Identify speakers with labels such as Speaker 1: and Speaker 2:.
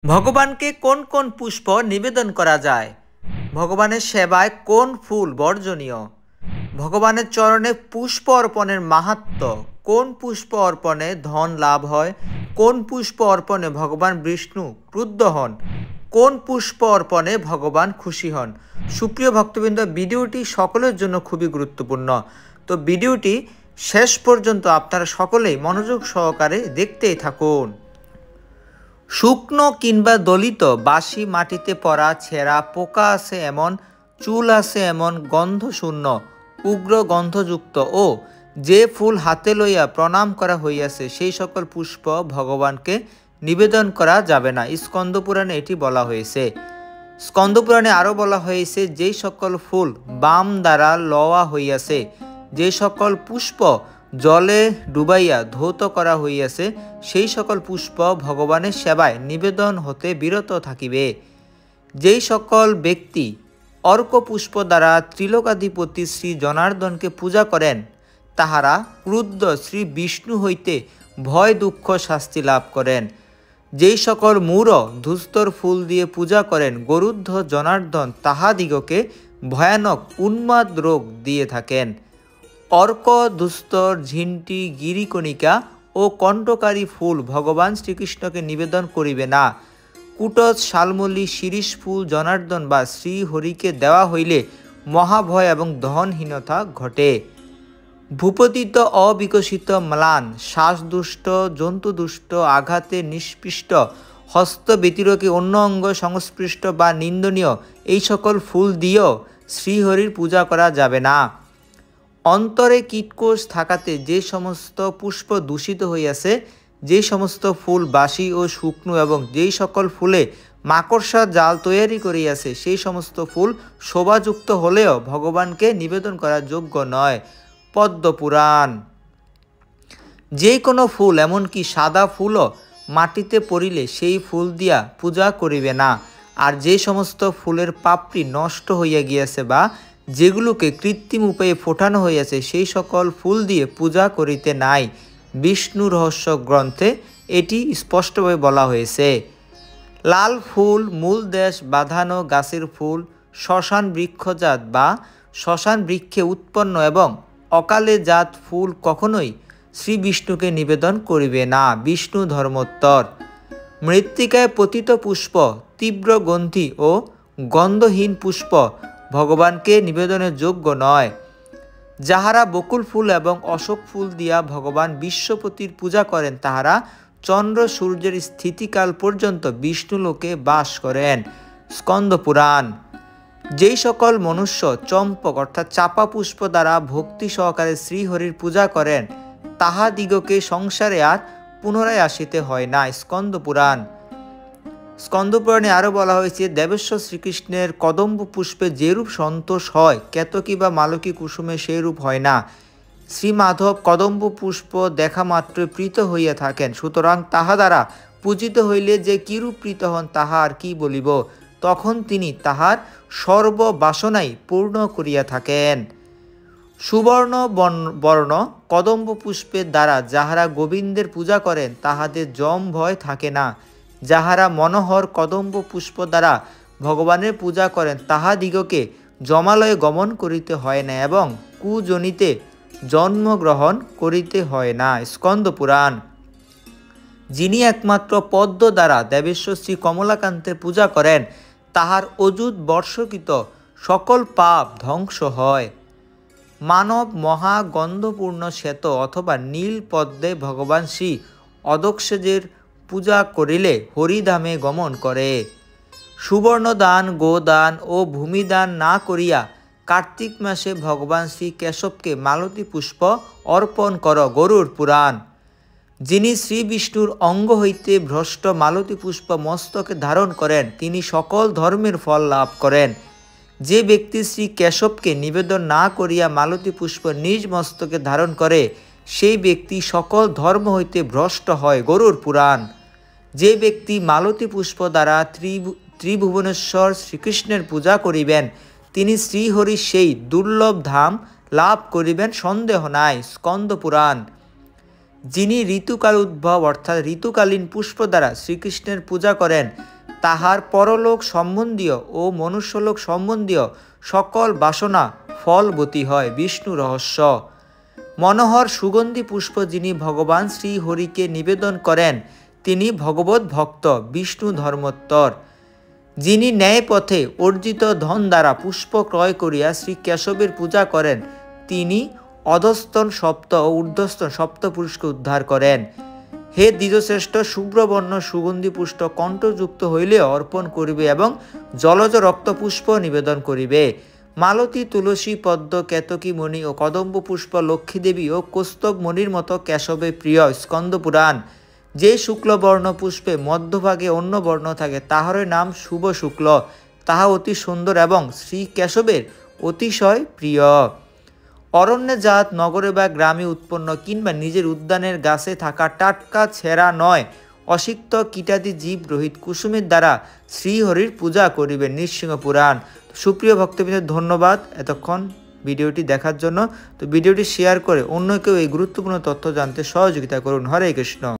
Speaker 1: ভগবানকে কোন কোন পুষ্প নিবেদন করা যায়? ভগবানের সেবায় কোন ফুল বর্জনীয়? ভগবানের চরণে পুষ্প অর্পণের মাহাত্ম্য। কোন পুষ্প অর্পণে ধন লাভ হয়? কোন পুষ্প অর্পণে ভগবান বিষ্ণু ক্রুদ্ধ হন? কোন পুষ্প অর্পণে ভগবান খুশি হন? সুপ্রিয় ভক্তবৃন্দ, ভিডিওটি সকলের জন্য খুবই গুরুত্বপূর্ণ। তো ভিডিওটি শেষ পর্যন্ত আপনারা সকলেই মনোযোগ সহকারে দেখতেই থাকুন। শুকনো কিংবা দলিত, বাসি, মাটিতে পড়া, ছেঁড়া, পোকা আছে এমন, চুল আছে এমন, গন্ধশূন্য, উগ্র গন্ধযুক্ত ও যে ফুল হাতে লইয়া প্রণাম করা হইয়াছে সেই সকল পুষ্প ভগবানকে নিবেদন করা যাবে না। স্কন্দপুরাণে এটি বলা হয়েছে। স্কন্দপুরাণে আরও বলা হয়েছে, যেই সকল ফুল বাম দ্বারা লওয়া হইয়াছে, যে সকল পুষ্প জলে ডুবাইয়া ধৌত করা হইয়াছে, সেই সকল পুষ্প ভগবানের সেবায় নিবেদন হতে বিরত থাকিবে। যেই সকল ব্যক্তি অর্ক পুষ্প দ্বারা ত্রিলোকাধিপতি শ্রী জনার্দনকে পূজা করেন, তাহারা ক্রুদ্ধ শ্রী বিষ্ণু হইতে ভয় দুঃখ শাস্তি লাভ করেন। যেই সকল মূঢ় ধূস্তর ফুল দিয়ে পূজা করেন গরুদ্ধ জনার্দন, তাহাদিগকে ভয়ানক উন্মাদ রোগ দিয়ে থাকেন। অর্ক, ধূস্তর, ঝিন্টি, গিরিকণিকা ও কণ্ঠকারী ফুল ভগবান শ্রীকৃষ্ণকে নিবেদন করিবে না। কুটজ, শালমলি, শিরীষ ফুল জনার্দন বা শ্রীহরিকে দেওয়া হইলে মহাভয় এবং দহনহীনতা ঘটে। ভূপতিত, অবিকশিত, ম্লান, শ্বাসদুষ্ট, জন্তুদুষ্ট, আঘাতে নিষ্পৃষ্ট, হস্ত ব্যতিরকে অন্য অঙ্গ সংস্পৃষ্ট বা নিন্দনীয় এই সকল ফুল দিয়েও শ্রীহরির পূজা করা যাবে না। অন্তরে কীটকোষ থাকাতে যে সমস্ত পুষ্প দূষিত হইয়াছে, যে সমস্ত ফুল বাসি ও শুকনো এবং যেই সকল ফুলে মাকড়সা জাল তৈয়ারি করিয়াছে, সেই সমস্ত ফুল শোভাযুক্ত হলেও ভগবানকে নিবেদন করার যোগ্য নয়। পদ্মপুরাণ। যে কোনো ফুল, এমনকি সাদা ফুলও মাটিতে পড়িলে সেই ফুল দিয়া পূজা করিবে না। আর যে সমস্ত ফুলের পাপড়ি নষ্ট হইয়া গিয়াছে বা যেগুলোকে কৃত্রিম উপায়ে ফোটানো হইয়াছে, সেই সকল ফুল দিয়ে পূজা করিতে নাই। বিষ্ণু রহস্য গ্রন্থে এটি স্পষ্টভাবে বলা হয়েছে। লাল ফুল, মূলদেশ বাঁধানো গাছের ফুল, শ্মশান বৃক্ষজাত বা শ্মশান বৃক্ষে উৎপন্ন এবং অকালে জাত ফুল কখনোই শ্রী বিষ্ণুকে নিবেদন করিবে না। বিষ্ণু ধর্মোত্তর। মৃত্তিকায় পতিত পুষ্প, তীব্র গন্ধি ও গন্ধহীন পুষ্প ভগবানকে নিবেদনের যোগ্য নয়। যাহারা বকুল ফুল এবং অশোক ফুল দিয়া ভগবান বিশ্বপতির পূজা করেন, তাহারা চন্দ্র সূর্যের স্থিতিকাল পর্যন্ত বিষ্ণুলোকে বাস করেন। স্কন্দপুরাণ। যেই সকল মনুষ্য চম্পক অর্থাৎ চাপা পুষ্প দ্বারা ভক্তি সহকারে শ্রীহরির পূজা করেন, তাহাদিগকে সংসারে আর পুনরায় আসিতে হয় না। স্কন্দপুরাণ। স্কন্দপুরাণে আরও বলা হয়েছে, দেবেশ্বর শ্রীকৃষ্ণের কদম্ব পুষ্পে যেরূপ সন্তোষ হয়, কেতকী বা মালকী কুসুমে সেই রূপ হয় না। শ্রী মাধব কদম্ব পুষ্প দেখা মাত্রই প্রীত হইয়া থাকেন, সুতরাং তাহা দ্বারা পূজিত হইলে যে কিরূপ প্রীত হন তাহা আর কি বলিব। তখন তিনি তাহার সর্ববাসনাই পূর্ণ করিয়া থাকেন। সুবর্ণ বর্ণ কদম্ব পুষ্পের দ্বারা যাহারা গোবিন্দের পূজা করেন, তাহাদের যম ভয় থাকে না। যাহারা মনোহর কদম্ব পুষ্প দ্বারা ভগবানের পূজা করেন, তাহাদিগকে যমালয়ে গমন করিতে হয় না এবং কুজনিতে জন্মগ্রহণ করিতে হয় না। স্কন্দপুরাণ। যিনি একমাত্র পদ্ম দ্বারা দেবেশ্বর শ্রী কমলাকান্তের পূজা করেন, তাহার অযুত বর্ষকৃত সকল পাপ ধ্বংস হয়। মানব মহা গন্ধপূর্ণ শ্বেত অথবা নীল পদ্মে ভগবান শ্রী অদক্ষেজের পূজা করিলে হরিধামে গমন করে। সুবর্ণদান, গোদান ও ভূমিদান না করিয়া কার্তিক মাসে ভগবান শ্রী কেশবকে মালতী পুষ্প অর্পণ কর। গরুড় পুরাণ। যিনি শ্রী বিষ্ণুর অঙ্গ হইতে ভ্রষ্ট মালতী পুষ্প মস্তকে ধারণ করেন, তিনি সকল ধর্মের ফল লাভ করেন। যে ব্যক্তি শ্রী কেশবকে নিবেদন না করিয়া মালতী পুষ্প নিজ মস্তকে ধারণ করে, সেই ব্যক্তি সকল ধর্ম হইতে ভ্রষ্ট হয়। গরুড় পুরাণ। যে ব্যক্তি মালতী পুষ্প দ্বারা ত্রিভুবনেশ্বর শ্রীকৃষ্ণের পূজা করিবেন, তিনি শ্রীহরির সেই দুর্লভ ধাম লাভ করিবেন, সন্দেহ নাই। স্কন্দপুরাণ। যিনি ঋতুকাল উদ্ভব অর্থাৎ ঋতুকালীন পুষ্প দ্বারা শ্রীকৃষ্ণের পূজা করেন তাহার পরলোক সম্বন্ধীয় ও মনুষ্যলোক সম্বন্ধীয় সকল বাসনা ফলবতী হয়। বিষ্ণু রহস্য। মনোহর সুগন্ধি পুষ্প যিনি ভগবান শ্রীহরিকে নিবেদন করেন তিনি ভগবত ভক্ত, বিষ্ণু ধর্মোত্তর। যিনি ন্যায় পথে অর্জিত ধন দ্বারা পুষ্প ক্রয় করিয়া শ্রী কেশবের পূজা করেন তিনি অধস্তন সপ্ত ও ঊর্ধ্বস্তন সপ্ত পুরুষকে উদ্ধার করেন। হে দ্বিজশ্রেষ্ঠ, শুভ্রবর্ণ সুগন্ধি পুষ্প কণ্ঠযুক্ত হইলে অর্পণ করিবে এবং জলজ রক্তপুষ্প নিবেদন করিবে। মালতী, তুলসী, পদ্ম, কেতকী মণি ও কদম্ব পুষ্প লক্ষ্মীদেবী ও কৌস্তব মণির মতো কেশবে প্রিয়। স্কন্দ পুরাণ। যে শুক্লবর্ণ পুষ্পে মধ্যভাগে অন্য বর্ণ থাকে তাহার নাম শুভ শুক্ল, তাহা অতি সুন্দর এবং শ্রী কেশবের অতিশয় প্রিয়। অরণ্যে জাত নগরে বা গ্রামে উৎপন্ন কিংবা নিজের উদ্যানের গাছে থাকা টাটকা ছেঁড়া নয় অসিক্ত কীটাদি জীব রহিত কুসুমের দ্বারা শ্রীহরির পূজা করিবেন। নৃসিংহ পুরাণ। সুপ্রিয় ভক্তবৃন্দ, ধন্যবাদ এতক্ষণ ভিডিওটি দেখার জন্য। তো ভিডিওটি শেয়ার করে অন্য কেউ এই গুরুত্বপূর্ণ তথ্য জানতে সহযোগিতা করুন। হরে কৃষ্ণ।